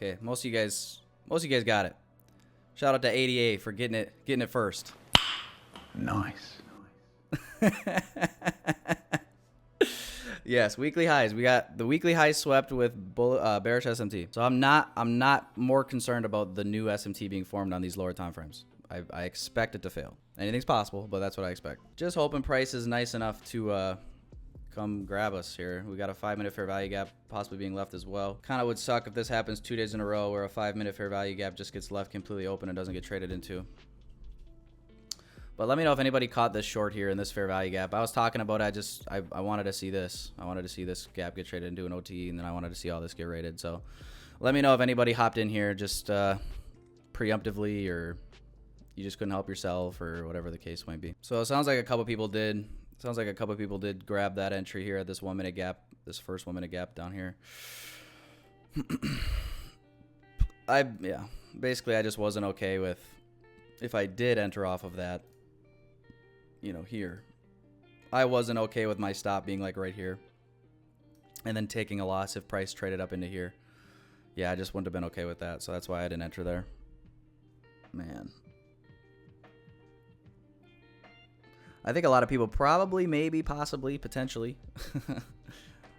Okay, most of you guys got it. Shout out to 88 for getting it first. Nice. Yes, weekly highs. We got the weekly highs swept with bearish SMT. So I'm not more concerned about the new SMT being formed on these lower time frames. I expect it to fail. Anything's possible, but that's what I expect. Just hoping price is nice enough to come grab us here. We got a 5-minute fair value gap possibly being left as well. Kind of would suck if this happens 2 days in a row where a 5-minute fair value gap just gets left completely open and doesn't get traded into. But let me know if anybody caught this short here in this fair value gap. I was talking about I wanted to see this. I wanted to see this gap get traded into an OTE, and then I wanted to see all this get rated. So let me know if anybody hopped in here just preemptively, or you just couldn't help yourself, or whatever the case might be. So it sounds like a couple people did. Sounds like a couple people did grab that entry here at this 1-minute gap, this first 1-minute gap down here. Basically I just wasn't okay with if I did enter off of that, you know, here. I wasn't okay with my stop being like right here and then taking a loss if price traded up into here. Yeah, I just wouldn't have been okay with that, so that's why I didn't enter there. Man. I think a lot of people probably, maybe, possibly, potentially,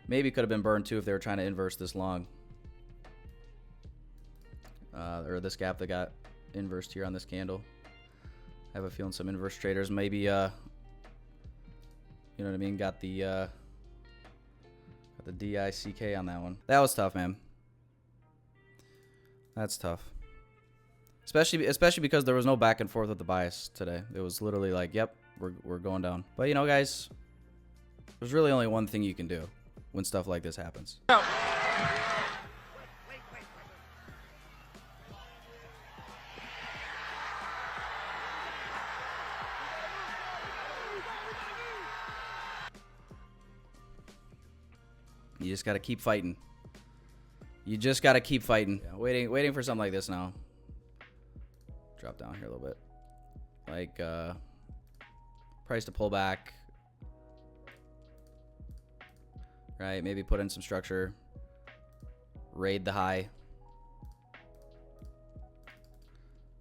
maybe could have been burned too if they were trying to inverse this long. Or this gap that got inversed here on this candle. I have a feeling some inverse traders maybe, you know what I mean, got the DICK on that one. That was tough, man. That's tough. Especially because there was no back and forth with the bias today. It was literally like, yep, we're going down. But you know, guys, there's really only one thing you can do when stuff like this happens. You just got to keep fighting. You just got to keep fighting. Yeah, waiting for something like this now. Drop down here a little bit. Like, price to pull back. Right, maybe put in some structure. Raid the high.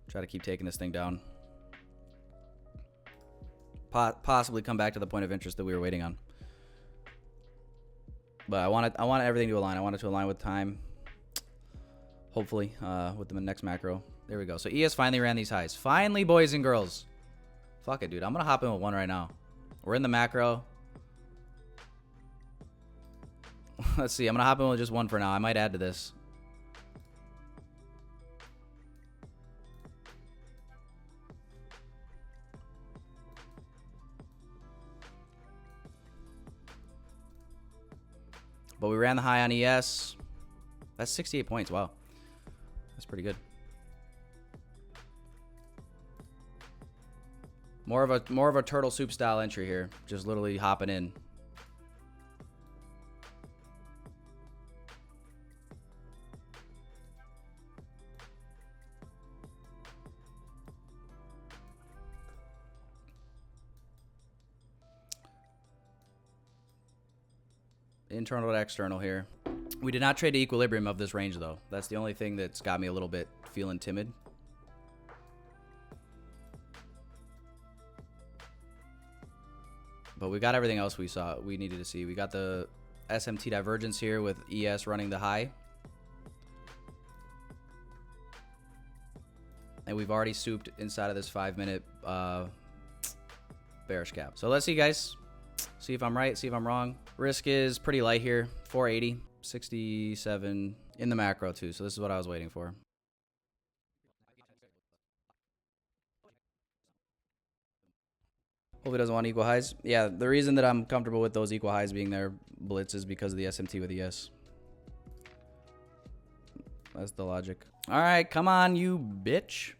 Try to keep taking this thing down. Possibly come back to the point of interest that we were waiting on. But I want everything to align. I want it to align with time. Hopefully, with the next macro. There we go. So ES finally ran these highs. Finally, boys and girls. Fuck it, dude. I'm gonna hop in with one right now. We're in the macro. Let's see. I'm gonna hop in with just one for now. I might add to this. But we ran the high on ES. That's 68 points. Wow. That's pretty good. More of a turtle soup style entry here. Just literally hopping in. Internal to external here. We did not trade the equilibrium of this range, though. That's the only thing that's got me a little bit feeling timid. But we got everything else we needed to see. We got the SMT divergence here with ES running the high. And we've already souped inside of this 5-minute bearish gap. So let's see, guys. See if I'm right, see if I'm wrong. Risk is pretty light here. 480, 67 in the macro too. So this is what I was waiting for. Hopefully it doesn't want equal highs. Yeah, the reason that I'm comfortable with those equal highs being there, Blitz, is because of the SMT with ES. That's the logic. All right, come on, you bitch.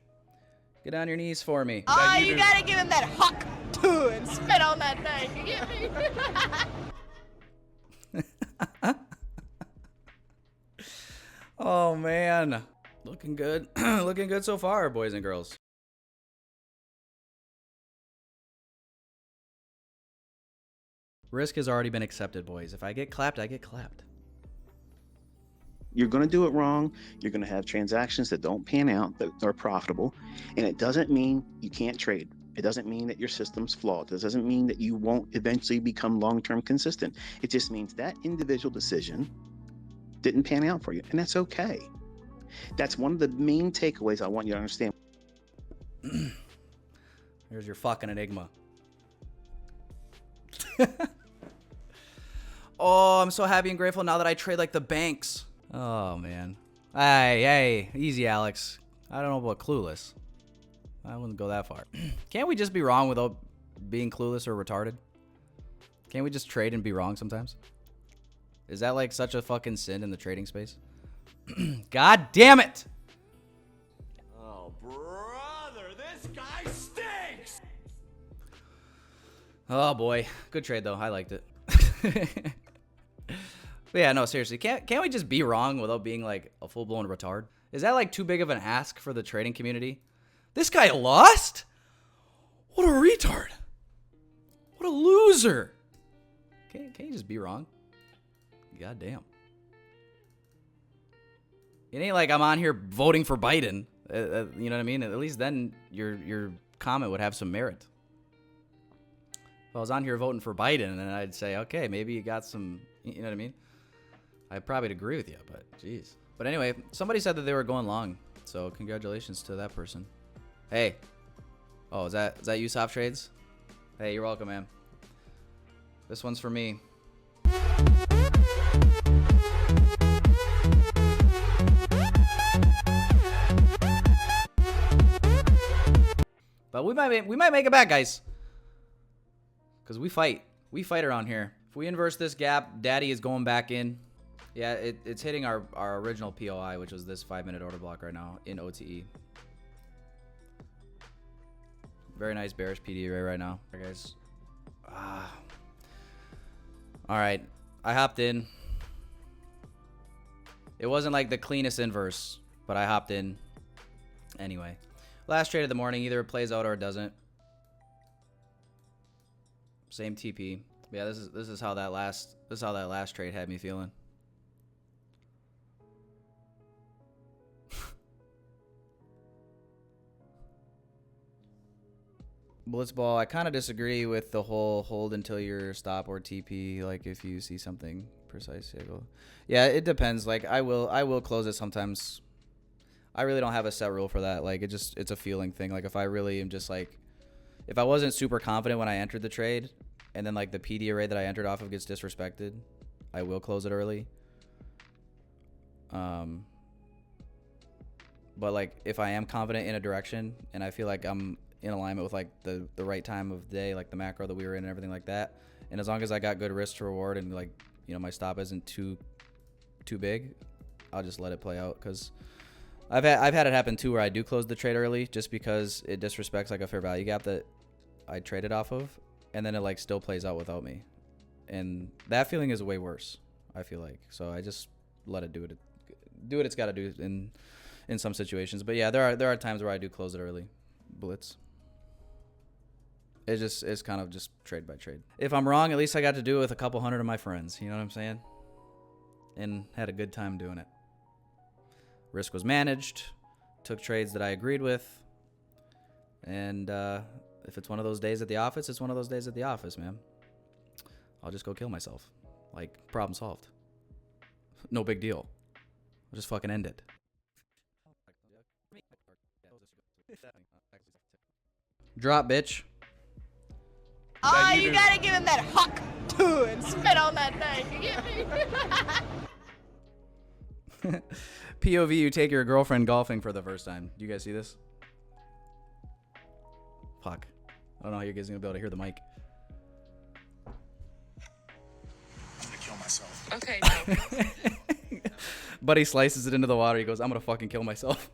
Get on your knees for me. Oh, you gotta give him that huck too and spit on that thing. You get me? Oh, man. Looking good. Looking good so far, boys and girls. Risk has already been accepted, boys. If I get clapped, I get clapped. You're going to do it wrong. You're going to have transactions that don't pan out, that are profitable. And it doesn't mean you can't trade. It doesn't mean that your system's flawed. It doesn't mean that you won't eventually become long-term consistent. It just means that individual decision didn't pan out for you. And that's okay. That's one of the main takeaways I want you to understand. Here's your fucking enigma. Oh, I'm so happy and grateful now that I trade like the banks. Oh, man. Hey, easy, Alex. I don't know about clueless. I wouldn't go that far. Can't we just be wrong without being clueless or retarded? Can't we just trade and be wrong sometimes? Is that like such a fucking sin in the trading space? God damn it! Oh, brother, this guy stinks! Oh boy, good trade though. I liked it. But yeah, no, seriously, can't we just be wrong without being like a full-blown retard? Is that like too big of an ask for the trading community? This guy lost? What a retard! What a loser! Can't you just be wrong? God damn. It ain't like I'm on here voting for Biden. You know what I mean? At least then your comment would have some merit. If I was on here voting for Biden, then I'd say, okay, maybe you got some, you know what I mean? I'd probably agree with you, but jeez. But anyway, somebody said that they were going long, so congratulations to that person. Hey. Oh, is that you, Soft Trades? Hey, you're welcome, man. This one's for me. But we might make it back, guys. Because we fight. We fight around here. If we inverse this gap, Daddy is going back in. Yeah, it's hitting our original POI, which was this 5-minute order block right now in OTE. Very nice bearish PDA right now. All right, guys. All right. I hopped in. It wasn't like the cleanest inverse, but I hopped in anyway. Last trade of the morning, either it plays out or it doesn't. Same TP. Yeah, this is how that last trade had me feeling. Blitzball, I kind of disagree with the whole hold until your stop or TP. Like if you see something precise, yeah, it depends. Like I will close it sometimes. I really don't have a set rule for that. Like it's a feeling thing. Like if I really am just like, if I wasn't super confident when I entered the trade, and then like the PD array that I entered off of gets disrespected, I will close it early. But like if I am confident in a direction and I feel like I'm in alignment with like the right time of day, like the macro that we were in and everything like that, and as long as I got good risk to reward and like, you know, my stop isn't too big, I'll just let it play out. Because I've had it happen too where I do close the trade early just because it disrespects like a fair value gap that I traded off of, and then it like still plays out without me, and that feeling is way worse, I feel like. So I just let it do what it's got to do in some situations. But yeah, there are times where I do close it early. Blitz. It's kind of just trade by trade. If I'm wrong, at least I got to do it with a couple hundred of my friends. You know what I'm saying? And had a good time doing it. Risk was managed. Took trades that I agreed with. And if it's one of those days at the office, it's one of those days at the office, man. I'll just go kill myself. Like, problem solved. No big deal. I'll just fucking end it. Drop, bitch. Oh, you gotta give him that huck too and spit on that thing. You get me? POV, you take your girlfriend golfing for the first time. Do you guys see this? Fuck. I don't know how you guys are gonna be able to hear the mic. I'm gonna kill myself. Okay, no. Buddy slices it into the water. He goes, I'm gonna fucking kill myself.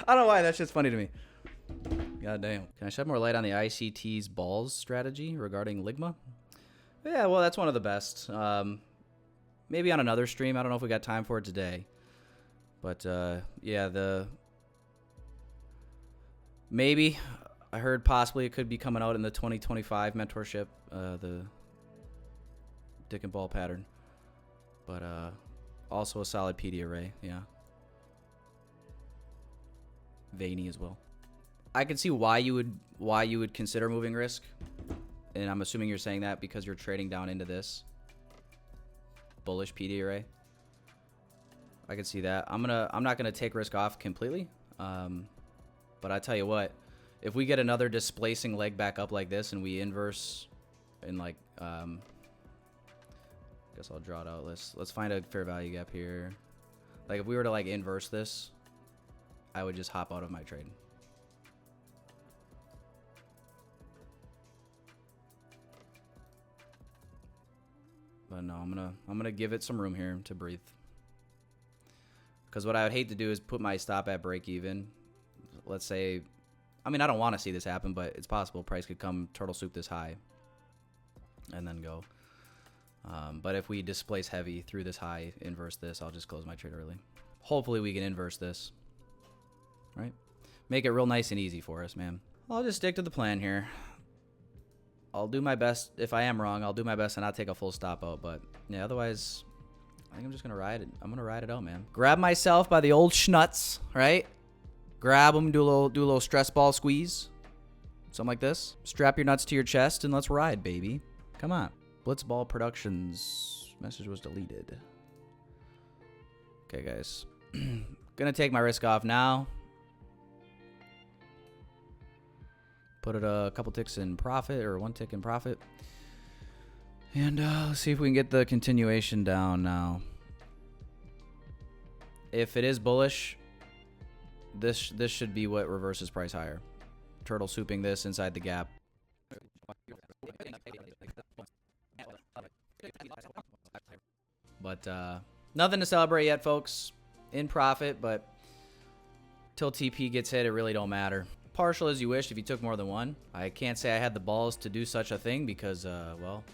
I don't know why. That shit's funny to me. God damn. Can I shed more light on the ICT's balls strategy regarding Ligma? Yeah, well, that's one of the best. Maybe on another stream. I don't know if we got time for it today. But, yeah, maybe. I heard possibly it could be coming out in the 2025 mentorship, the dick and ball pattern. But also a solid PD array, yeah. Veiny as well. I can see why you would consider moving risk. And I'm assuming you're saying that because you're trading down into this bullish PD array. I can see that. I'm not gonna take risk off completely. But I tell you what, if we get another displacing leg back up like this and we inverse and like guess I'll draw it out. Let's find a fair value gap here. Like if we were to like inverse this, I would just hop out of my trade. But no, I'm gonna give it some room here to breathe. Because what I would hate to do is put my stop at break even. Let's say, I mean, I don't want to see this happen, but it's possible price could come turtle soup this high and then go. But if we displace heavy through this high, inverse this, I'll just close my trade early. Hopefully we can inverse this, right? Make it real nice and easy for us, man. I'll just stick to the plan here. I'll do my best. If I am wrong, I'll do my best and not take a full stop out. But yeah, otherwise, I think I'm just gonna ride it. I'm gonna ride it out, man. Grab myself by the old schnuts, right? Grab them, do a little stress ball squeeze, something like this. Strap your nuts to your chest and let's ride, baby. Come on. Blitzball Productions message was deleted. Okay, guys. Gonna take my risk off now. Put it a couple ticks in profit, or one tick in profit. And let's see if we can get the continuation down now. If it is bullish, this should be what reverses price higher. Turtle souping this inside the gap. But nothing to celebrate yet, folks. In profit, but till TP gets hit, it really don't matter. Partial as you wish if you took more than one. I can't say I had the balls to do such a thing because, well,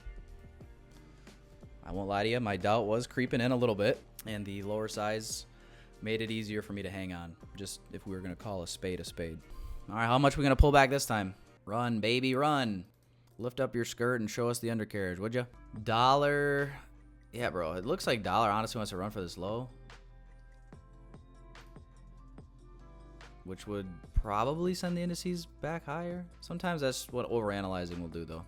I won't lie to you. My doubt was creeping in a little bit, and the lower size made it easier for me to hang on. Just if we were going to call a spade a spade. All right, how much are we going to pull back this time? Run, baby, run. Lift up your skirt and show us the undercarriage, would you? Dollar. Yeah, bro. It looks like dollar honestly wants to run for this low, which would probably send the indices back higher. Sometimes that's what overanalyzing will do, though.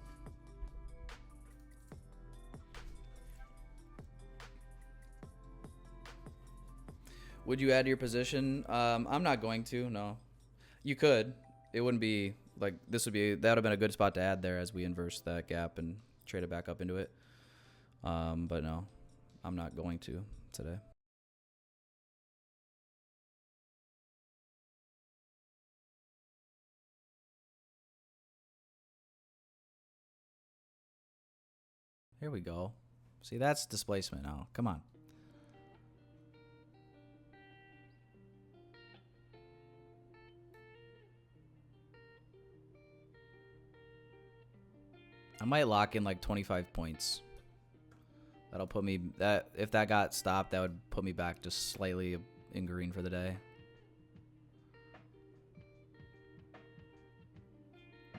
Would you add to your position? I'm not going to, no. You could. It wouldn't be like this would be, that would have been a good spot to add there as we inverse that gap and trade it back up into it. But no, I'm not going to today. Here we go. See, that's displacement now. Come on. I might lock in like 25 points. That'll put me, that if that got stopped, that would put me back just slightly in green for the day.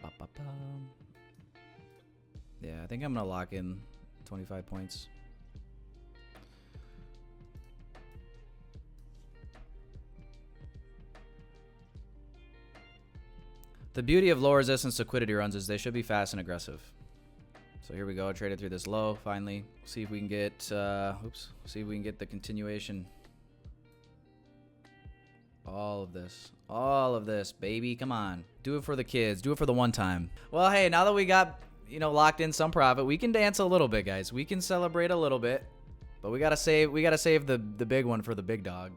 Ba-ba-ba. Yeah, I think I'm gonna lock in 25 points. The beauty of low resistance liquidity runs is they should be fast and aggressive. So here we go. Traded through this low finally. See if we can get see if we can get the continuation. All of this, baby. Come on. Do it for the kids. Do it for the one time. Well, hey, now that we got, you know, locked in some profit, we can dance a little bit, guys. We can celebrate a little bit. But we gotta save the big one for the big dog.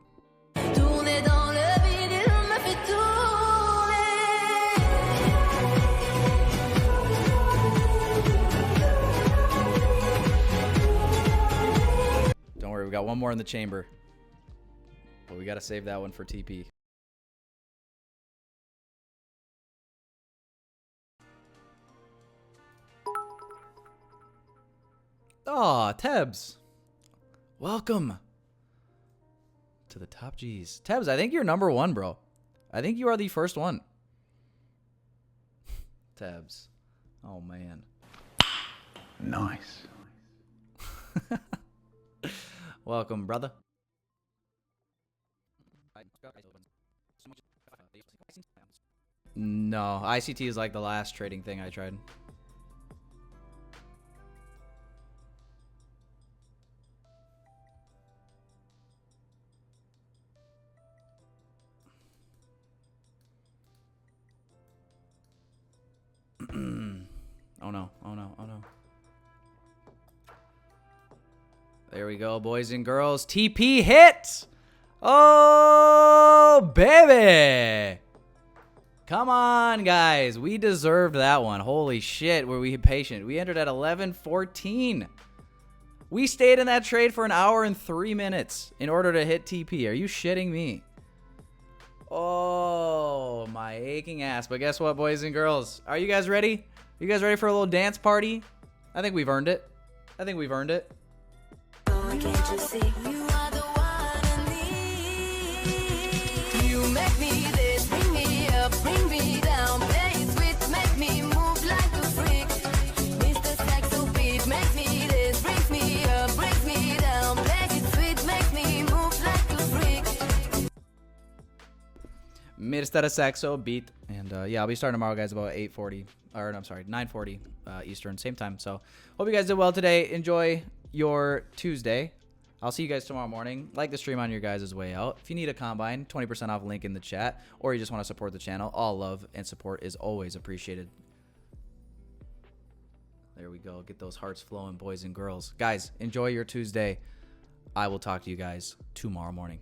Don't worry, we got one more in the chamber. But we gotta save that one for TP. Aw, Tebs. Welcome to the top G's. Tebs, I think you're number one, bro. I think you are the first one. Tebs. Oh, man. Nice. Welcome, brother. No, ICT is like the last trading thing I tried. Oh no, oh no, oh no. There we go, boys and girls. TP hit! Oh, baby! Come on, guys. We deserved that one. Holy shit, were we patient. We entered at 11:14. We stayed in that trade for an hour and 3 minutes in order to hit TP. Are you shitting me? Oh, my aching ass. But guess what, boys and girls? Are you guys ready? You guys ready for a little dance party? I think we've earned it. I think we've earned it. Can't you see you are the one I need? You make me this, bring me up, bring me down, play it sweet, make me move like a freak. Mr. Saxo beat, make me this, brings me up, brings me down, play it sweet, make me move like a freak. Mr. Saxo beat. And yeah, I'll be starting tomorrow, guys, about 8:40. Or I'm sorry, 9:40 Eastern, same time. So hope you guys did well today. Enjoy your Tuesday. I'll see you guys tomorrow morning. Like the stream on your guys' way out. If you need a combine, 20% off link in the chat, or you just want to support the channel, all love and support is always appreciated. There we go. Get those hearts flowing, boys and girls. Guys, enjoy your Tuesday. I will talk to you guys tomorrow morning.